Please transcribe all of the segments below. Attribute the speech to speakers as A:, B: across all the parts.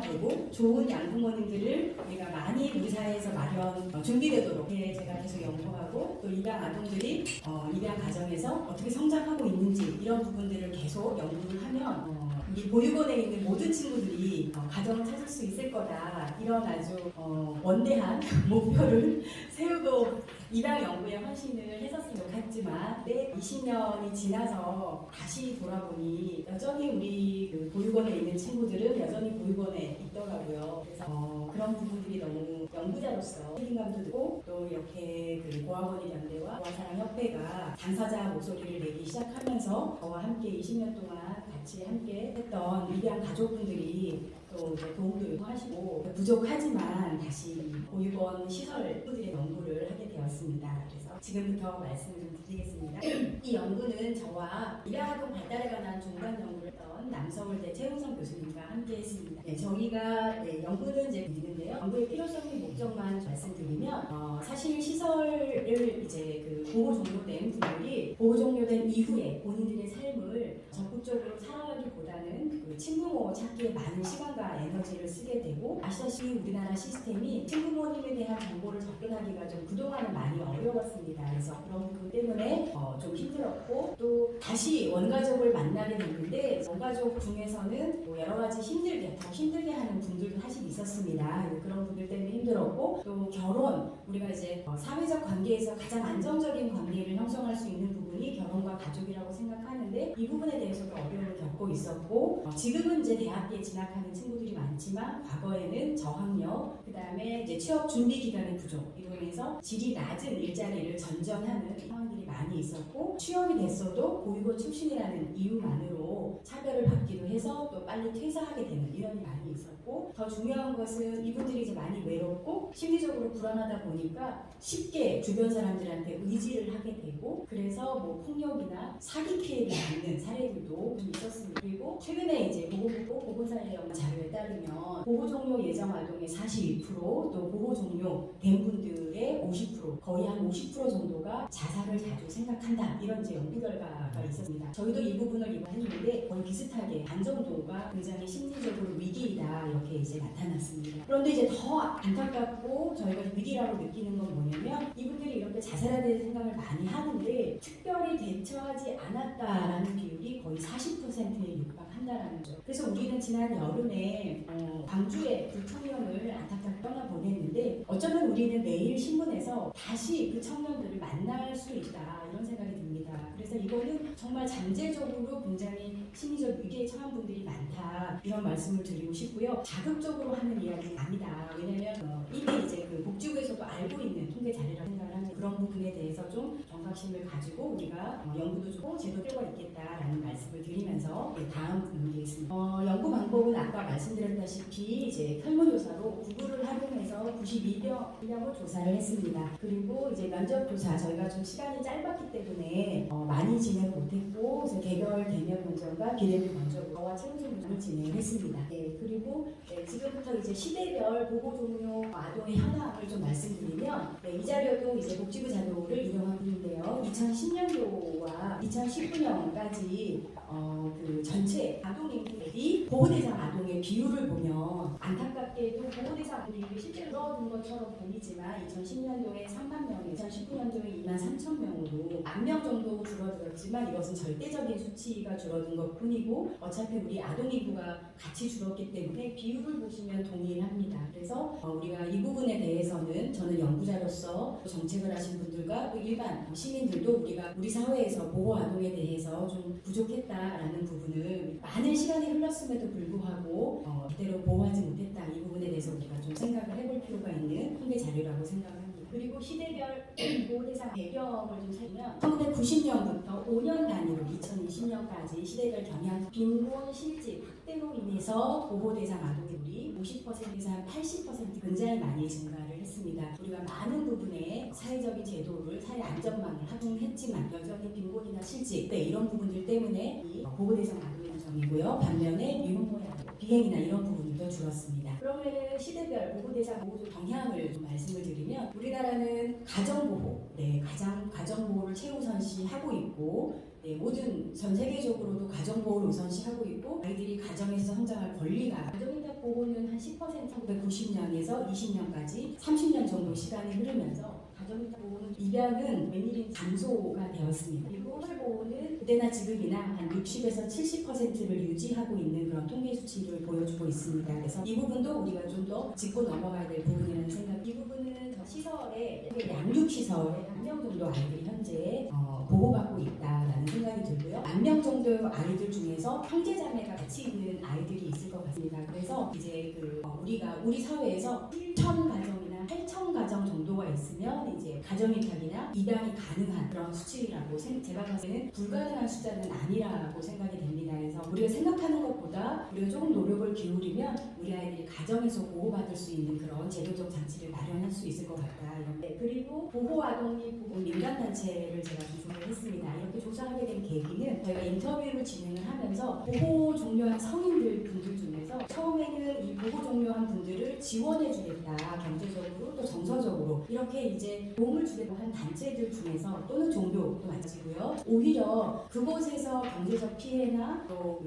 A: 되고 좋은 양부모님들을 우리가 많이 우리 사회에서 마련 준비되도록 제가 계속 연구하고 또 입양 아동들이 입양 가정에서 어떻게 성장하고 있는지 이런 부분들을 계속 연구를 하면 이 보육원에 있는 모든 친구들이 가정을 찾을 수 있을 거다 이런 아주 원대한 목표를 세우고 입양 연구에 헌신을 했었으면 좋겠지만 20년이 지나서 다시 돌아보니 여전히 우리 그 보육원에 있는 친구들은 여전히 보육원에 있더라고요. 그래서 그런 부분들이 너무 연구자로서 책임감도 들고 또 이렇게 그 고아원의 연대와 고아사랑협회가 당사자 목소리를 내기 시작하면서 저와 함께 20년 동안 같이 함께 했던 위대한 가족분들이 또 이제 도움도 요청하시고 부족하지만 다시 보육원 시설들의 연구를 하게 되었습니다. 그래서 지금부터 말씀을 좀 드리겠습니다. 이 연구는 저와 입양아동 발달에 관한 중간 연구를 했던 남서울대 최우성 교수님과 함께 했습니다. 저희가 연구는 이제 드리는데요. 연구의 필요성의 목적만 말씀드리면 사실 시설을 이제 그 보호 종료된 분들이 보호 종료된 이후에 본인들의 삶을 적극적으로 살아가기보다는 그 친부모 찾기에 많은 시간과 에너지를 쓰게 되고 아시다시피 우리나라 시스템이 친부모님에 대한 정보를 접근하기가 좀 그동안은 많이 어려웠습니다. 그래서 그런 부분 때문에 좀 힘들었고 또 다시 원가족을 만나게 됐는데 원가족 중에서는 뭐 여러 가지 더 힘들게 하는 분들도 사실 있었습니다. 그런 분들 때문에 힘들었고 또 결혼 우리가 이제 사회적 관계에서 가장 안정적인 관계를 형성할 수 있는 부분이 결혼과 가족이라고 생각하는데 이 부분에 대해서도 어려움을 겪고 있었고 지금은 이제 대학에 진학하는 친구들이 많지만 과거에는 저학력 그 다음에 이제 취업 준비 기간의 부족 이로 인해서 질이 낮은 일자리를 전전하는 상황들이 많이 있었고 취업이 됐어도 보육원 출신이라는 이유만으로 차별을 받기도 해서 또 빨리 퇴사하게 되는 이런 일이 많이 있었고 더 중요한 것은 이분들이 이제 많이 외롭고 심리적으로 불안하다 보니까 쉽게 주변 사람들한테 의지를 하게 되고 그래서 뭐 폭력이나 사기 피해를 받는 사례들도 좀 있었습니다. 그리고 최근에 이제 보건복부 보건사회연구 자료에 따르면 보호 종료 예정 아동의 42% 또 보호 종료된 분들의 50% 거의 한 50% 정도가 자살을 자주 생각한다 이런 이제 연구 결과가 있었습니다. 저희도 이 부분을 이번했는데 거의 비슷하게 반 정도가 굉장히 심리적으로 위기이다 이렇게 이제 나타났습니다. 그런데 이제 더 안타깝고 저희가 위기라고 느끼는 건 뭐냐면 이분들이 이렇게 자살에 대한 생각을 많이 하는데 특별히 대처하지 않았다라는 비율이 거의 40%에 육박한다라는 거죠. 그래서 우리는 지난 여름에 광주의 두 청년을 안타깝게 떠나보냈는데 어쩌면 우리는 매일 신문에서 다시 그 청년들을 만날 수 있다 이런 생각이 듭니다. 그래서 이거는 정말 잠재적으로 굉장히 심리적 위기에 처한 분들이 많다 이런 말씀을 드리고 싶고요. 자극적으로 하는 이야기는 아니다. 왜냐하면 이미 이제 그 복지부에서도 알고 있는 통계 자료라고 생각을 하는 그런 부분에 대해서 좀 경각심을 가지고 우리가 연구도 좀 제도 필요가 있겠다라는 말씀을 드리면서 다음 넘기겠습니다. 연구 방법은 아까 말씀드렸다시피 이제 설문조사로 구글을 활용해서 92명을 조사를 했습니다. 그리고 이제 면접 조사 저희가 좀 시간이 짧았기 때문에 많이 진행 못했고 그래서 개별 대면 면접과 비대면 면접으로 저와 최우선 면접을 진행했습니다. 그리고 지금부터 이제 시대별 보호 종료 아동의 현황을 좀 말씀드리면 이 자료도 이제 복지부 자료를 인용한 분인데요. 2010년도와 2019년까지 그 전체 아동 인구 대비 보호대상 아동의 비율을 보면 안타깝게도 보호대상 아동의 비율이 실제로 줄어든 것처럼 보이지만 2010년도에 3만 명, 2019년도에 2만 3천 명으로 1만 명 정도 줄어들었지만 이것은 절대적인 수치가 줄어든 것뿐이고 어차피 우리 아동 인구가 같이 줄었기 때문에 비율을 보시면 동일합니다. 그래서 우리가 이 부분에 대해서는 저는 연구자로서 정책을 하신 분들과 또 일반 시민들도 우리 사회에서 보호 아동에 대해서 좀 부족했다라는 부분을 많은 시간이 흘렀음에도 불구하고 제대로 보호하지 못했다 이 부분에 대해서 우리가 좀 생각을 해볼 필요가 있는 통계 자료라고 생각합니다. 그리고 시대별 보호대상 배경을 좀 살피면 1990년부터 5년 단위로 2020년까지 시대별 경향 빈곤 실직 확대로 인해서 보호대상 아동률이 50%에서 한 80% 굉장히 많이 증가를 했습니다. 우리가 많은 부분에 사회적인 제도를 사회 안전망을 합동했지만 여전히 빈곤이나 실직 이런 부분들 때문에 이 보호대상 아동의 정이고요. 반면에 미혼모의 아동, 비행이나 이런 부분도 줄었습니다. 그러면은 시대별 보호대상 보호 경향을 좀 말씀을 드리면 우리나라는 가정보호, 가정보호를 최우선시하고 있고 모든 전 세계적으로도 가정보호를 우선시하고 있고 아이들이 가정에서 성장할 권리가 가정인력 보호는 한 한 10% 1990년에서 20년까지 30년 정도 시간이 흐르면서 가정보호는 입양은 웬일인지 감소가 되었습니다. 그리고 보호는 그때나 지금이나 한 60에서 70%를 유지하고 있는 그런 통계 수치를 보여주고 있습니다. 그래서 이 부분도 우리가 좀 더 짚고 넘어가야 될 부분이라는 생각. 이 부분은 시설에 양육시설에 1명 정도 아이들이 현재 보호받고 있다라는 생각이 들고요. 1명 정도의 아이들 중에서 형제자매가 같이 있는 아이들이 있을 것 같습니다. 그래서 이제 우리 사회에서 1,000 가정이나 8,000 가정 정도가 있으면 이제 가정일탈이나 입양이 가능한 그런 수치라고 제가 봤을 때는 불가능한 숫자는 아니라고 생각이 됩니다. 그래서 우리가 생각하는 것보다 우리가 조금 노력을 기울이면 우리 아이들이 가정에서 보호받을 수 있는 그런 제도적 장치를 마련할 수 있을 것 같다. 이런데 그리고 보호아동 및 보호민간단체를 제가 조사를 했습니다. 이렇게 조사하게 된 계기는 저희가 인터뷰를 진행을 하면서 보호 종료한 성인들 분들 중에서 처음에는 이 보호 종료한 분들을 지원해 주겠다, 경제적으로 또 정서적으로 이렇게 이제 도움을 주겠다고 한 단체들 중에서 또는 종교도 마찬가지고요. 오히려 그곳에서 경제적 피해나 또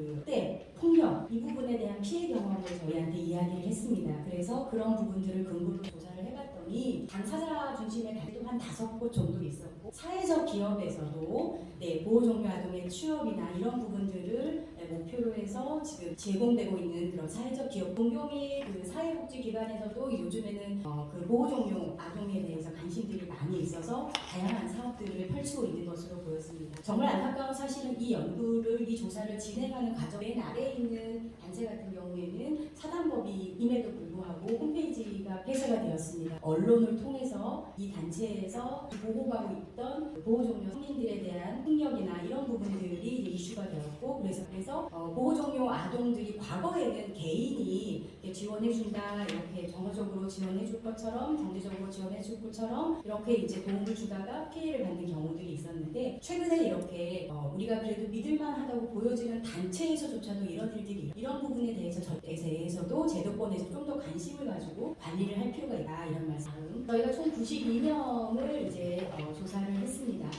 A: 폭력 이 부분에 대한 피해 경험을 저희한테 이야기를 했습니다. 그래서 그런 부분들을 근거로 조사를 해봤더니 당사자 중심의 단체도 한 5곳 정도 있었고 사회적 기업에서도 보호 종료 아동의 취업이나 이런 부분들을 목표로 해서 지금 제공되고 있는 그런 사회적 기업 공교 및 사회복지기관에서도 요즘에는 그 보호 종료 아동에 대해서 관심들이 많이 있어서 다양한 사업들을 펼치고 있는 것으로 보였습니다. 정말 안타까운 사실은 이 조사를 진행하는 과정 맨 아래에 있는 단체 같은 경우에는 사단법인임에도 불구하고 홈페이지가 폐쇄가 되었습니다. 언론을 통해서 이 단체에서 보호받고 있던 보호 종료 성인들에 대한 폭력이나 이런 부분들이 이슈가 되었고 그래서 보호 종료 아동들이 과거에는 개인이 지원해준다 이렇게 정서적으로 지원해줄 것처럼 경제적으로 지원해줄 것처럼 이렇게 이제 도움을 주다가 피해를 받는 경우들이 있었는데 최근에 이렇게 우리가 그래도 믿을만하다고 보여지는 단체에서조차도 이런 부분에 대해서도 제도권에서 좀 더 관심을 가지고 관리를 할 필요가 있다 이런 말씀. 저희가 총 92명을 이제 조사를 했습니다.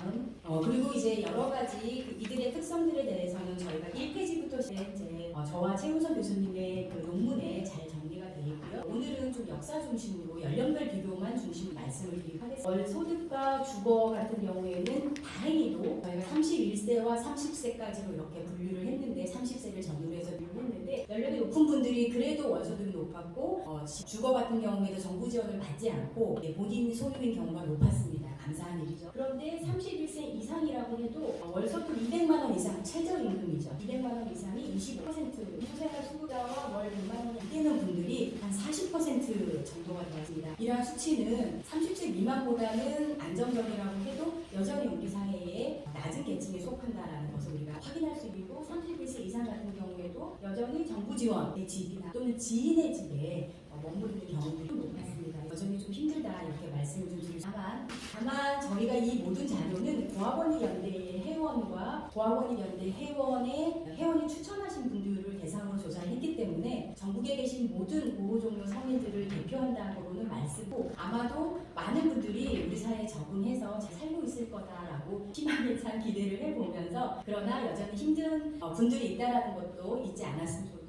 A: 그리고 이제 여러 가지 이들의 특성들에 대해서는 저희가 1페이지부터 이제 저와 최우선 교수님의 그 논문에 잘 정리가 되어 있고요. 오늘은 좀 역사 중심으로 연령별 비교만 중심으로 말씀을 드리도록 하겠습니다. 월 소득과 주거 같은 경우에는 다행히도 저희가 31세와 30세까지로 이렇게 분류를 했는데 30세를 전후로 해서 분류를 했는데 연령이 높은 분들이 그래도 월소득이 높았고 주거 같은 경우에도 정부 지원을 받지 않고 본인 소유인 경우가 높았습니다. 감사한 일이죠. 그런데 31세 이상이라고 해도 월소득 200만 원 이상 최저임금이죠. 200만 원 이상이 25%, 기초생활 수급자와 월 100만 원이 되는 분들이 한 40% 정도가 되었습니다. 이러한 수치는 30세 미만보다는 안정적이라고 해도 여전히 우리 사회에 낮은 계층에 속한다라는 것을 우리가 확인할 수 있고 31세 이상 같은 경우에도 여전히 정부 지원의 집이나 또는 지인의 집에 머무르는 경우들이 높았습니다. 여전히 좀 힘들다 이렇게 말씀을 좀 드리지만 다만 저희가 이 모든 자료는 고아원의 연대의 회원과 고아원의 연대 회원이 추천하신 분들을 대상으로 조사를 했기 때문에 전국에 계신 모든 보호 종료 성인들을 대표한다고는 말씀고 아마도 많은 분들이 우리 사회에 적응해서 잘 살고 있을 거다라고 희망에 찬 기대를 해보면서 그러나 여전히 힘든 분들이 있다라는 것도 잊지 않았으면 좋겠습니다.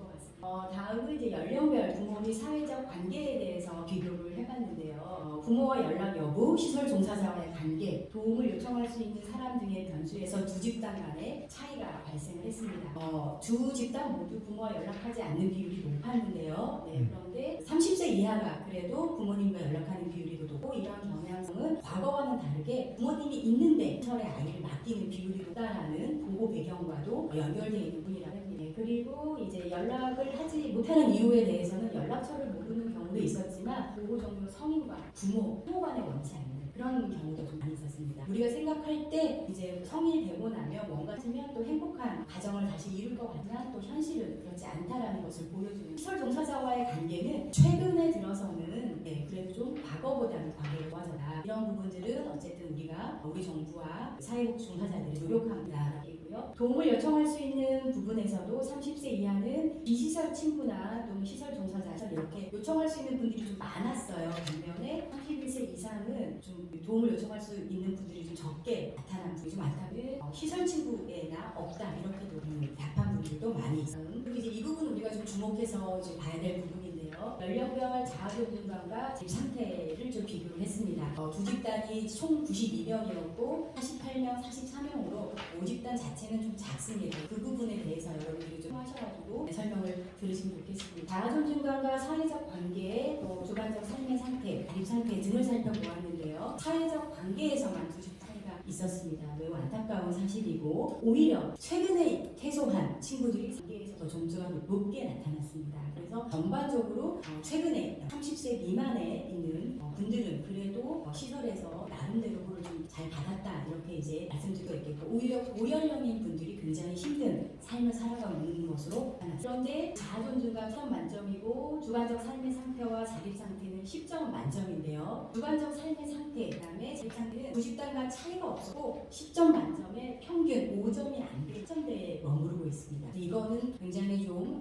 A: 다음은 이제 연령별 부모 및 사회적 관계에 대해서 비교를 해봤는데요. 부모와 연락 여부, 시설 종사자와의 관계, 도움을 요청할 수 있는 사람 등의 변수에서 두 집단 간의 차이가 발생을 했습니다. 두 집단 모두 부모와 연락하지 않는 비율이 높았는데요. 그런데 30세 이하가 그래도 부모님과 연락하는 비율이 높고 이런 경향성은 과거와는 다르게 부모님이 있는데 시설에 아이를 맡기는 비율이 높다라는 보고 배경과도 연결되어 있는 분이라고 합니다. 그리고 이제 연락을 하지 못하는 이유에 대해서는 연락처를 모르는 경우도 있었지만 보호 종료 성인과 부모 간에 원치 않는 그런 경우도 좀 많이 있었습니다. 우리가 생각할 때 이제 성인이 되고 나면 뭔가 하면 또 행복한 가정을 다시 이룰 것 같지만 또 현실은 그렇지 않다라는 것을 보여주는 시설 종사자와의 관계는 최근에 들어서는 그래도 좀 과거보다는 관계가 좋아졌다. 이런 부분들은 어쨌든 우리 정부와 사회복지 종사자들이 노력합니다. 도움을 요청할 수 있는 부분에서도 30세 이하는 비시설 친구나 또는 시설 종사자 이렇게 요청할 수 있는 분들이 좀 많았어요. 반면에 31세 이상은 좀 도움을 요청할 수 있는 분들이 좀 적게 나타난 분이 좀 많다면 시설 친구에나 없다 이렇게도 답한 분들도 많이 있어요. 그리고 이제 이 부분 우리가 좀 주목해서 이제 봐야 될 부분인데요. 있는데요. 연령별 자아존중감과 집 상태를 좀 비교를 했습니다. 두 집단이 총 92명이었고 48명, 44명으로 5집단 자체는 좀 작습니다. 그 부분에 대해서 여러분들이 좀 하셔가지고 설명을 들으시면 좋겠습니다. 자아존중감과 사회적 관계, 또 주관적 삶의 상태, 집 상태 등을 살펴보았는데요. 사회적 관계에서만 두 집단 있었습니다. 매우 안타까운 사실이고 오히려 최근에 퇴소한 친구들이 관계에서 더 점수가 높게 나타났습니다. 그래서 전반적으로 최근에 30세 미만에 있는 분들은 그래도 시설에서 나름대로 그걸 좀 잘 받았다 이렇게 이제 말씀드리고 있겠고 오히려 고연령인 분들이 굉장히 힘든 삶을 살아가고 있는 것으로 나타났습니다. 그런데 자아존중감 10점 만점이고 주관적 삶의 상태와 자립 상태는 10점 만점인데요. 주관적 삶의 상태 그다음에 자립 상태는 두 집단과 차이가 없었고 10점 만점에 평균 5점이 안 돼 10점대에 머무르고 있습니다. 이거는 굉장히 좀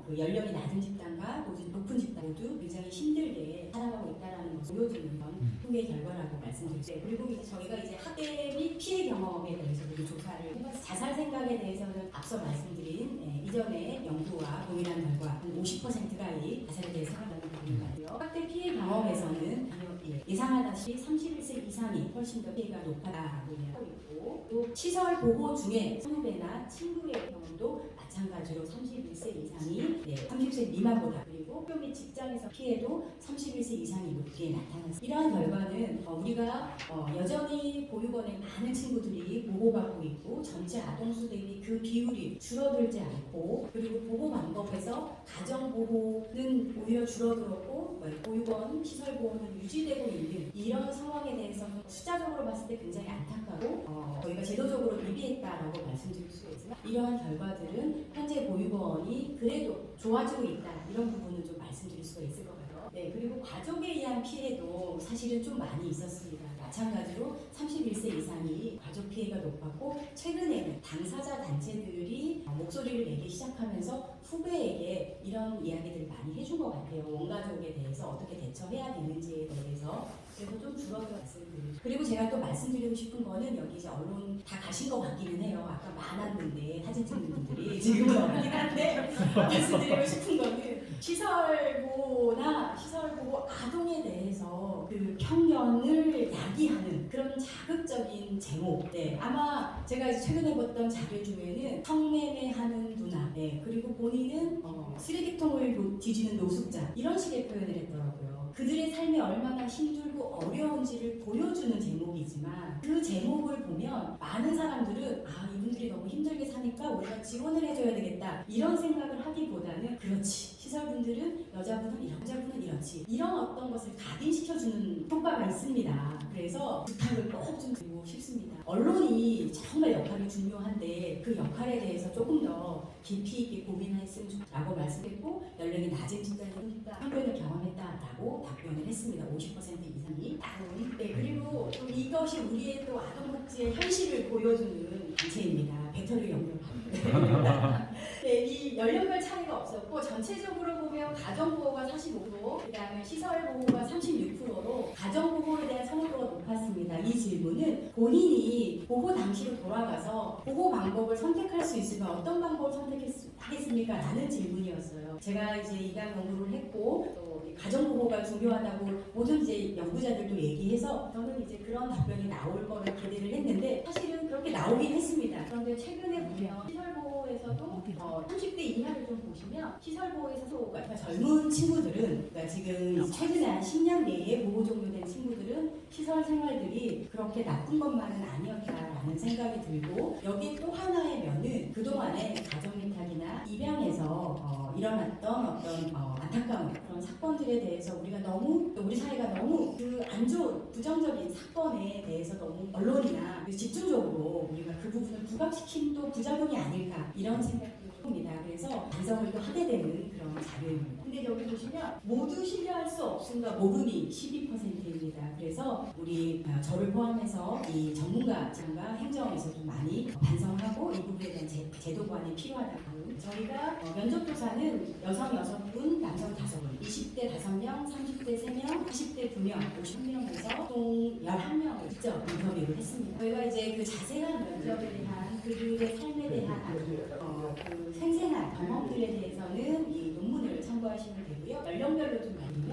A: 그 연령이 낮은 집단과 높은 집단 모두 굉장히 힘들게 살아가고 있다는 것을 보여주는 건 통계 결과라고 말씀드렸어요. 그리고 이제 저희가 이제 학대 및 피해 경험에 대해서 조사를 해봤습니다. 자살 생각에 대해서는 앞서 말씀드린 이전의 연구와 동일한 결과 50%가 이 자살에 대해 생각하는 부분인 것 같아요. 학대 피해 경험에서는 예상하다시피 31세 이상이 훨씬 더 피해가 높다라고 하고 있고 또 시설 보호 중에 선후배나 친구의 경험도 마찬가지로 31세 이상이 30세 미만보다 그리고 학교 및 직장에서 피해도 31세 이상이 높게 나타났습니다. 이러한 결과는 우리가 여전히 보육원에 많은 친구들이 보호받고 있고 전체 아동수 대비 그 비율이 줄어들지 않고 그리고 보호 방법에서 가정보호는 오히려 줄어들었고 보육원 시설보호는 유지되고 있는 이런 상황에 대해서는 숫자적으로 봤을 때 굉장히 안타까고 저희가 제도적으로 미비했다라고 말씀드릴 수가 있지만 이러한 결과들은 현재 보육원이 그래도 좋아지고 있다 이런 부분은 좀 말씀드릴 수가 있을 것 같아요. 네, 그리고 가족에 의한 피해도 사실은 좀 많이 있었습니다. 마찬가지로 31세 이상이 가족 피해가 높았고 최근에는 당사자 단체들이 목소리를 내기 시작하면서 후배에게 이런 이야기들을 많이 해준 것 같아요. 원가족에 대해서 어떻게 대처해야 되는지에 대해서 그래서 좀 줄어들어 말씀드리고 그리고 제가 또 말씀드리고 싶은 거는 여기 이제 언론 다 가신 것 같기는 해요. 아까 많았는데 사진 찍는 분들이 지금은 없긴 한데 말씀드리고 싶은 거는 시설보호나 시설보호 아동에 대해서 그 편견을 야기하는 그런 자극적인 제목 아마 제가 이제 최근에 봤던 자료 중에는 성매매하는 누나 그리고 본인은 쓰레기통을 뒤지는 노숙자 이런 식의 표현을 했더라고요. 그들의 삶이 얼마나 힘들고 어려운지를 보여주는 제목이지만 그 제목을 보면 많은 사람들은 이분들이 너무 힘들게 사니까 우리가 지원을 해줘야 되겠다 이런 생각을 하기보다는 그렇지 시설분들은 여자분은 이런 여자분은 이렇지 이런 어떤 것을 각인시켜주는 효과가 있습니다. 그래서 부탁을 꼭 좀 드리고 싶습니다. 언론이 정말 역할이 중요한데 그 역할에 대해서 조금 더 깊이 있게 고민했으면 좋겠다고 말씀했고 연령이 낮은 집단이 편견을 경험했다라고 답변을 했습니다. 50% 이상이 그리고 또 이것이 우리의 또 아동복지의 현실을 보여주는 단체입니다. 배터리 연결합니다. 이 연령별 차이가 없었고 전체적으로 보면 가정보호가 45%, 그 다음에 시설보호가 36%로 가정보호에 대한 선호도가 높았습니다. 이 질문은 본인이 보호 당시로 돌아가서 보호 방법을 선택할 수 있으면 어떤 방법을 선택하겠습니까? 라는 질문이었어요. 제가 이제 이강 연구를 했고 또 가정보호가 중요하다고 모든 이제 연구자들도 얘기해서 저는 이제 그런 답변이 나올 거를 기대를 했는데 사실은 그렇게 나오긴 했습니다. 그런데 최근에 보면 시설보호에서도 30대 이하를 좀 보시면 시설보호에서 그러니까 젊은 친구들은 그러니까 지금 최근에 한 10년 내에 보호 종료된 친구들은 시설 생활들이 그렇게 나쁜 것만은 아니었다라는 생각이 들고 여기 또 하나의 면은 그동안에 가정이탈이나 입양에서 일어났던 어떤 안타까운 그런 사건들에 대해서 우리가 너무 또 우리 사회가 너무 그 안 좋은 부정적인 사건에 대해서 너무 언론이나 집중적으로 우리가 그 부분을 부각시킨 또 부작용이 아닐까 이런 생각도 듭니다. 그래서 반성을 또 하게 되는 그런 자료입니다. 근데 여기 보시면 모두 신뢰할 수 없음과 모름이 12%입니다. 그래서 우리 저를 포함해서 이 전문가장과 행정에서도 많이 반성하고 이 부분에 대한 제도 보완이 필요하다고 저희가 면접조사는 여성 6분, 남성 5분, 20대 5명, 30대 3명, 40대 2명, 50명에서 총 11명을 직접 인터뷰를 했습니다. 저희가 이제 그 자세한 면접에 대한 그들의 삶에 대한 그 생생한 경험들에 대해서는 이 논문을 참고하시면 되고요. 연령별로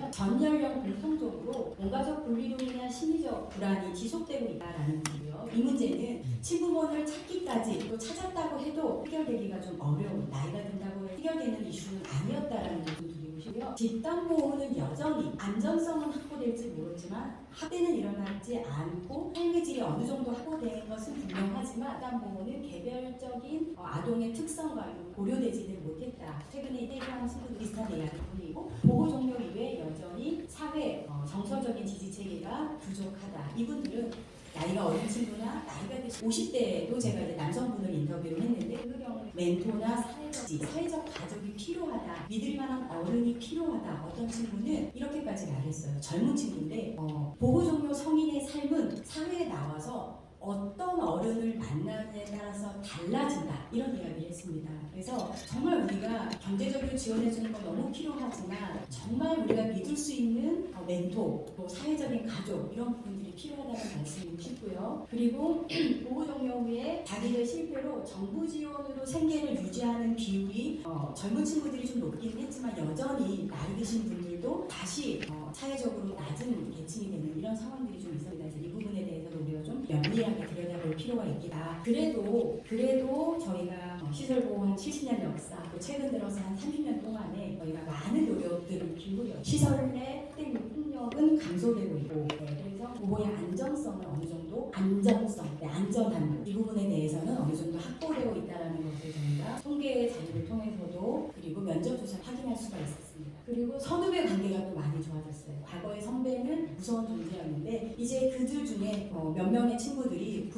A: 뭐냐면 전 연령 공통적으로 원가적 분리로 인한 심리적 불안이 지속되고 있다라는 분이고요. 이 문제는 친부모를 찾기까지 또 찾았다고 해도 해결되기가 좀 어려운, 나이가 든다고 해결되는 이슈는 아니었다라는 말씀 드리고 싶고요. 집단 보호는 여전히 안전성은 확보될지 모르지만 학대는 일어나지 않고 삶의 질이 어느 정도 확보된 것은 분명하지만 집단 보호는 개별적인 아동의 특성과 고려되지는 못했다. 최근에 퇴소한 친구도 비슷한 이야기를 보이고 보호 종료 이외에 여전히 사회 정서적인 지지 체계가 부족하다. 이분들은 나이가 어린 친구나 나이가 드신 50대에도 제가 이제 남성분을 인터뷰를 했는데 그 경우에 멘토나 사회적 가족이 필요하다, 믿을 만한 어른이 필요하다. 어떤 친구는 이렇게까지 말했어요. 젊은 친구인데 보호 종료 성인의 삶은 사회에 나와서 어떤 어른을 만나느냐에 따라서 달라진다, 이런 이야기를 했습니다. 그래서 정말 우리가 경제적으로 지원해주는 건 너무 필요하지만 정말 우리가 믿을 수 있는 멘토, 또 사회적인 가족, 이런 부분들이 필요하다는 말씀을 드리고요. 그리고 보호 종료 후에 자기의 실패로 정부 지원으로 생계를 유지하는 비율이 젊은 친구들이 좀 높기는 했지만 여전히 나이 드신 분들도 다시 사회적으로 낮은 계층이 되는 이런 상황들이 좀 있습니다. 그래서 이 부분에 대해서도 우리가 좀 면밀하게 들여다볼 필요가 있겠다. 그래도 저희가 시설보호 한 70년 역사, 또 최근 들어서 한 30년 동안에 저희가 많은 노력들을 기울여 시설 내 폭력은 감소되고 있고, 그래서 보호의 안정성을 어느 정도 안전한 이 부분에 대해서는 어느 정도 확보되고 있다는 것을 저희가 통계 자료를 통해서도 그리고 면접 조사 확인할 수가 있었습니다. 그리고 선후배 관계가 또 많이 좋아졌어요. 과거의 선배는 무서운 존재였는데 이제 그들 중에 몇 명의 친구들이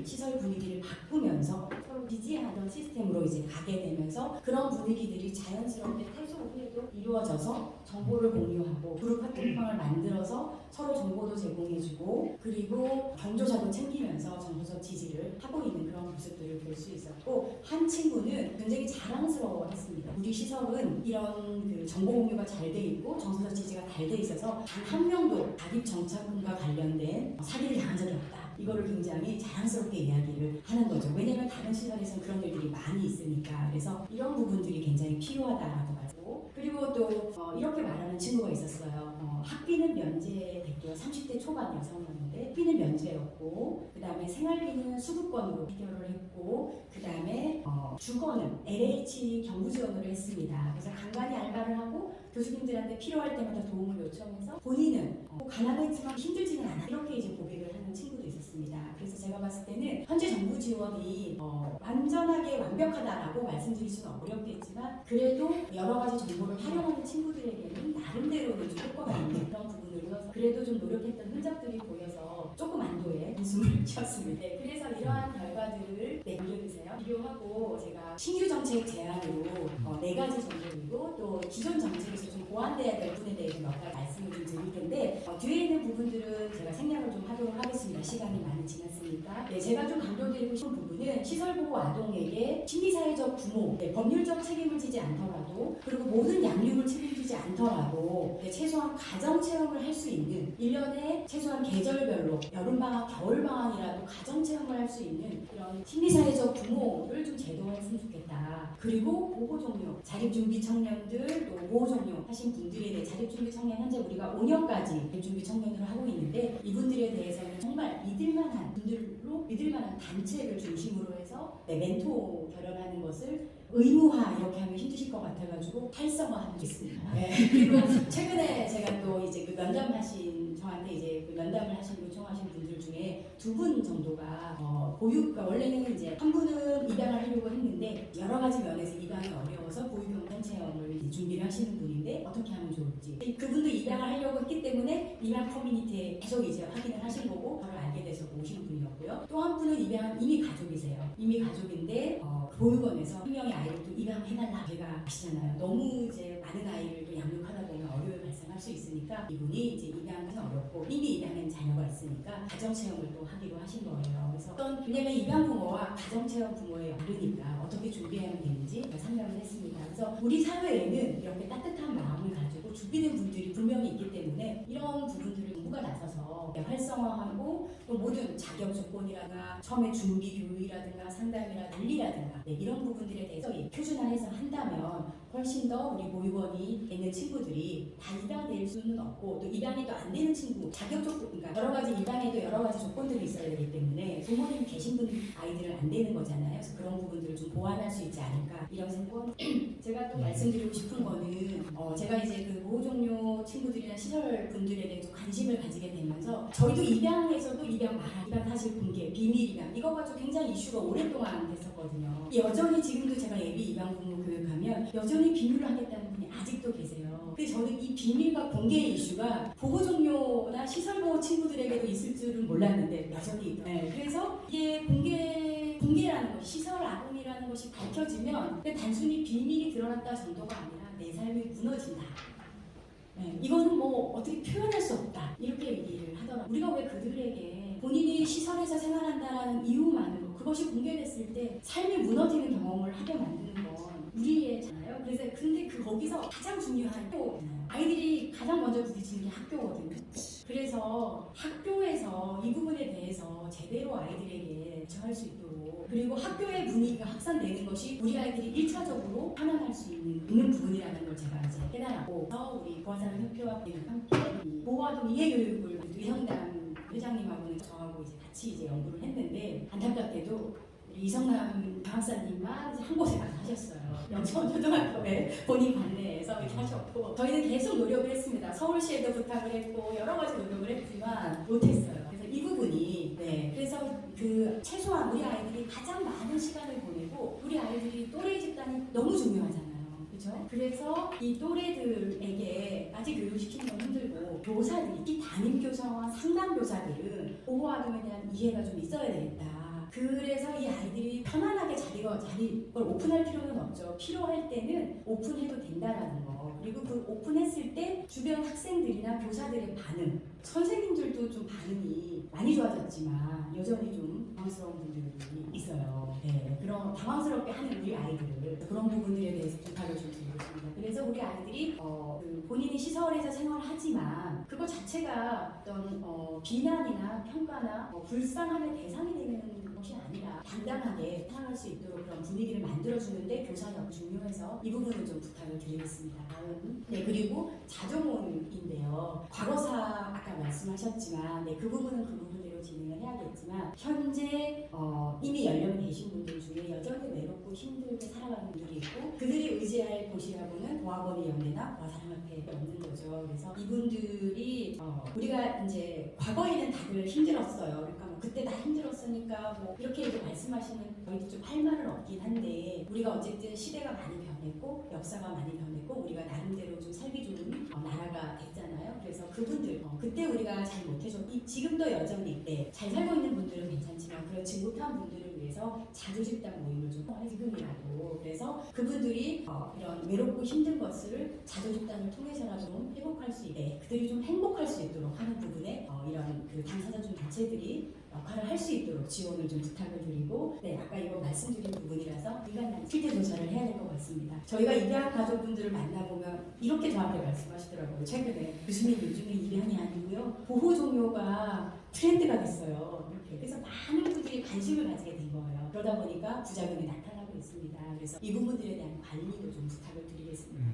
A: 시설 분위기를 바꾸면서 서로 지지하던 시스템으로 이제 가게 되면서 그런 분위기들이 자연스럽게 퇴소 후에도 이루어져서 정보를 공유하고 그룹 카톡방을 만들어서 서로 정보도 제공해주고 그리고 경조사도 챙기면서 정서적 지지를 하고 있는 그런 모습들을 볼 수 있었고, 한 친구는 굉장히 자랑스러워했습니다. 우리 시설은 이런 그 정보 공유가 잘 돼 있고 정서적 지지가 잘 돼 있어서 단 한 명도 자립정착금과 관련된 사기를 당한 적이 없다. 이거를 굉장히 자랑스럽게 이야기를 하는 거죠. 왜냐하면 다른 시설에서는 그런 일들이 많이 있으니까. 그래서 이런 부분들이 굉장히 필요하다라고 말하고, 그리고 또 이렇게 말하는 친구가 있었어요. 학비는 면제됐고요. 30대 초반 여성이었는데 학비는 면제였고, 그 다음에 생활비는 수급권으로 해결을 했고, 그 다음에 주거는 LH 경부 지원을 했습니다. 그래서 간간히 알바를 하고 교수님들한테 필요할 때마다 도움을 요청해서 본인은 가난했지만 힘들지는 않아, 이렇게 이제 고백을 하는 친구도 있었습니다. 그래서 제가 봤을 때는 현재 정부 지원이 완전하게 완벽하다라고 말씀드릴 수는 어렵겠지만 그래도 여러 가지 정보를 활용하는 친구들에게는 나름대로는 좀 효과가 있는 그런 부분으로 그래도 좀 노력했던 흔적들이 보여서 조금 안도의 웃음을 쉬었습니다. 네, 그래서 이러한 결과들을 올려주세요. 비교하고 제가 신규 정책 제안으로 4가지 정도이고 또 기존 정책에서 좀 보완돼야 될 부분에 대해서 몇 가지 말씀을 좀 드릴 텐데 뒤에 있는 부분들은 제가 생략을 좀 하도록 하겠습니다. 시간이 많이 지났으니까. 네, 제가 좀 강조드리고 싶은 부분은 시설보호 아동에게 심리사회적 부모, 법률적 책임을 지지 않더라도 그리고 모든 양육을 책임지지 않더라도 최소한 가정체험을 할 수 있는 1년에 최소한 계절별로 여름방학, 겨울방학이라도 가정체험을 할 수 있는 그런 심리사회적 부모를 좀 제도화했으면 좋겠다. 그리고 보호종료, 자립준비 청년들 또 보호종료 하신 분들에 대해 자립준비 청년 현재 우리가 5년까지 자립준비 청년으로 하고 있는데 이분들에 대해서는 정말 믿을만한 분들로 믿을만한 단체를 중심으로 해서 멘토 결연하는 것을 의무화 이렇게 하면 힘드실 것 같아가지고 활성화하겠습니다. 네. 그리고 최근에 제가 또 이제 그 면담하신 저한테 이제 그 면담을 요청하신 분들 중에 2분 정도가 그러니까 원래는 이제 한 분은 입양을 하려고 했는데 여러 가지 면에서 입양이 어려워서 보육경험 체험을 준비를 하시는 분인데 어떻게 하면 좋을지 그분도 입양을 하려고 했기 때문에 입양 커뮤니티에 계속 이제 확인을 하신 거고 저를 알게 돼서 오신 분이었고요. 또 한 분은 이미 가족이세요. 이미 가족인데 보육원에서 한 명의 아이를 또 입양해달라. 제가 아시잖아요. 너무 이제 많은 아이를 또 양육하다 보면 어려움이 발생할 수 있으니까 이분이 이제 입양은 어렵고 이미 입양한 자녀가 있으니까 가정체험을 또 하기로 하신 거예요. 그래서 왜냐면 입양 부모와 가정체험 부모의 다르니까 어떻게 준비하면 되는지 상담을 했습니다. 그래서 우리 사회에는 이렇게 따뜻한 마음을 가지고 준비된 분들이 분명히 있기 때문에 이런 부분들을 정부가 나서서 활성화하고 또 모든 자격 조건이라든가 처음에 준비 교육이라든가 상담이라든가 윤리라든가 이런 부분들에 대해서 표준화해서 한다면 훨씬 더 우리 보육원이 있는 친구들이 다 입양될 수는 없고 또 입양이 또 안 되는 친구 자격 조건 그러니까 여러 가지 입양에도 여러 가지 조건들이 있어야 되기 때문에 부모님 계신 분 아이들은 안 되는 거잖아요. 그래서 그런 부분들을 좀 보완할 수 있지 않을까 이런 생각. 제가 또 말씀드리고 싶은 거는 제가 이제 그 보호종료 친구들이나 시설 분들에게 좀 관심을 가지게 되면서 저희도 입양에서도 입양 사실 공개, 비밀 입양 이거 가지고 굉장히 이슈가 오랫동안 됐었거든요. 여전히 지금도 제가 예비 입양 부모 교육하면 여전히 비밀로 하겠다는 분이 아직도 계세요. 근데 저는 이 비밀과 공개의 이슈가 보호종료나 시설보호 친구들에게도 있을 줄은 몰랐는데 여전히 그래서 이게 공개라는 것, 시설 아동이라는 것이 밝혀지면 단순히 비밀이 드러났다 정도가 아니라 내 삶이 무너진다. 이거는 뭐 어떻게 표현할 수 없다 이렇게 얘기를 하더라고요. 우리가 왜 그들에게 본인이 시설에서 생활한다라는 이유만으로 그것이 공개됐을 때 삶이 무너지는 경험을 하게 만드는 건 우리잖아요. 그래서 근데 거기서 가장 중요한 아이들이 가장 먼저 부딪히는 게 학교거든요. 그래서 학교에서 이 부분에 대해서 제대로 아이들에게 대처할 수 있도록 그리고 학교의 분위기가 확산되는 것이 우리 아이들이 1차적으로 편안할 수 있는 부분이라는 걸 제가 이제 깨달았고 우리 보아사랑협회와 함께 보호아동 이해교육을 의성당 회장님하고는 저하고 이제 같이 이제 연구를 했는데 안타깝게도 이성남 강학사님만 한 곳에 가서 하셨어요. 영천초등학교에 본인 관내에서 이렇게 하셨고 저희는 계속 노력을 했습니다. 서울시에도 부탁을 했고 여러 가지 노력을 했지만 못했어요. 그래서 이 부분이 그래서 그 최소한 우리 아이들이 가장 많은 시간을 보내고 우리 아이들이 또래 집단이 너무 중요하잖아요. 그렇죠? 그래서 이 또래들에게 아직 교육시키는 건 힘들고 교사들이 특히 담임교사와 상담교사들은 보호아동에 대한 이해가 좀 있어야 되겠다. 그래서 이 아이들이 편안하게 자기 걸 오픈할 필요는 없죠. 필요할 때는 오픈해도 된다라는 거. 그리고 그 오픈했을 때 주변 학생들이나 교사들의 반응, 선생님들도 좀 반응이 많이 좋아졌지만 여전히 좀 당황스러운 분들이 있어요. 그런 당황스럽게 하는 우리 아이들 그런 부분들에 대해서 부탁을 좀 드리고 있습니다. 그래서 우리 아이들이 본인이 시설에서 생활하지만 그거 자체가 어떤 비난이나 평가나 불쌍함의 대상이 되는 것이 아니라 당당하게 살아갈 수 있도록 그런 분위기를 만들어주는데 교사력 중요해서 이 부분을 좀 부탁을 드리겠습니다. 다음 그리고 자조몬인데요. 과거사 아까 말씀하셨지만 그 부분은 그 부분대로 진행을 해야겠지만 현재 이미 연령이 되신 분들 중에 여전히 외롭고 힘들게 살아가는 분들이 있고 그들이 의지할 곳이라고는 보아버리 연대나 보아사랑협회가 없는 거죠. 그래서 이분들이 우리가 이제 과거에는 다들 힘들었어요. 그러니까 뭐 그때 다 힘들었으니까 뭐 이렇게 이제 말씀하시는 저희도 좀 할 말은 없긴 한데 우리가 어쨌든 시대가 많이 변했고 역사가 많이 변했고 우리가 나름대로 좀 살기 좋은 나라가 됐잖아요. 그래서 그분들 그때 우리가 잘 못해줬고 지금도 여전히 잘 살고 있는 분들은 괜찮지만 그렇지 못한 분들을 위해서 자조집단 모임을 좀 하는 지금이라고 그래서 그분들이 이런 외롭고 힘든 것을 자조집단을 통해서라도 좀 회복할 수 있게 그들이 좀 행복할 수 있도록 하는 부분에 이런 그 당사자 중 단체들이 역할을 할 수 있도록 지원을 좀 부탁을 드리고 아까 이거 말씀드린 부분이라서 인간관 실태 조사를 해야 될 것 같습니다. 저희가 입양 가족분들을 만나보면 이렇게 저한테 말씀하시더라고요. 최근에 교수님 요즘에 입양이 아니고요 보호 종료가 트렌드가 됐어요. 이렇게 그래서 많은 분들이 관심을 가지게 된 거예요. 그러다 보니까 부작용이 나타나고 있습니다. 그래서 이 부분들에 대한 관리도 좀 부탁을 드리겠습니다.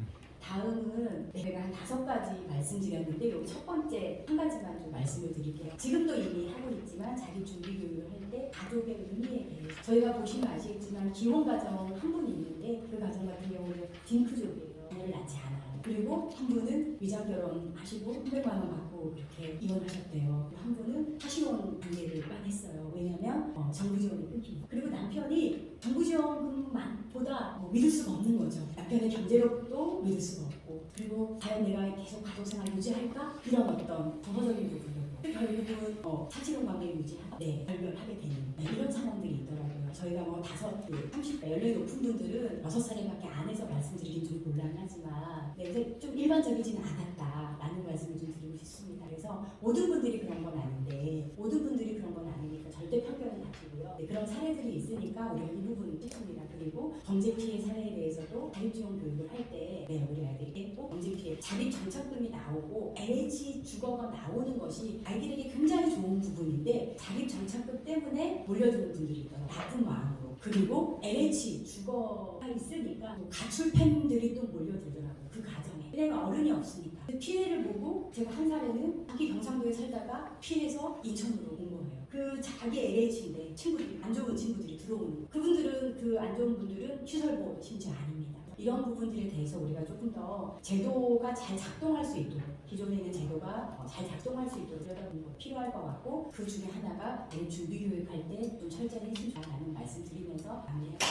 A: 다음은 제가 한 5가지 말씀드렸는데 여기 첫 번째 한 가지만 좀 말씀을 드릴게요. 지금도 이미 하고 있지만 자기 준비 교육을 할 때 가족의 의미에 대해서 저희가 보시면 아시겠지만 기혼 가정 한 분이 있는데 그 가정 같은 경우는 딩크족이에요. 아이를 낳지 않아요. 그리고 한 분은 위장 결혼하시고 300만 원 받고 이렇게 이혼하셨대요. 한 분은 사실혼 관계를만 했어요. 왜냐면 정부 지원이 끊기고 그리고 남편이 정부 지원금보다 믿을 수가 없는 거죠. 남편의 경제력도 믿을 수가 없고 그리고 과연 내가 계속 가족생활 유지할까? 이런 어떤 정서적인 부분으로 결국은 사실혼 관계를 유지하고 결별하게 되는 이런 상황들이 있더라고요. 저희가 30대 연령이 높은 분들은 6살에밖에 안 해서 말씀드리긴 좀 곤란하지만 근데 좀 일반적이지는 않았다라는 말씀을 좀 드리고 싶습니다. 그래서 모든 분들이 그런 건 아닌데 모든 분들이 그런 건 아니니까 절대 편견은 하시고요. 그런 사례들이 있으니까 우리가 이 부분을 짚습니다. 그리고 경제 피해 사례에 대해서도 자립지원 교육을 할 때 우리 아이들에게 꼭 경제 피해 자립 정착금이 나오고 LH 주거가 나오는 것이 아이들에게 굉장히 좋은 부분인데 자립 정착금 때문에 몰려드는 분들이 있더라고요. 나쁜 마음으로. 그리고 LH 주거가 있으니까 가출팸들이 또 몰려들더라고요. 그 가정에. 왜냐면 어른이 없으니까. 그 피해를 보고 제가 한 사례는 자기 경상도에 살다가 피해서 인천으로 온 거예요. 그 자기 LH인데 친구들이 안 좋은 친구들이 들어오는 그분들은 그 안 좋은 분들은 시설보호도 심지어 아닙니다. 이런 부분들에 대해서 우리가 조금 더 제도가 잘 작동할 수 있도록 기존에 있는 제도가 잘 작동할 수 있도록 들여다보는 거 필요할 것 같고 그 중에 하나가 준비교육할 때 좀 철저히 해주자라는 말씀 드리면서 마무리합니다.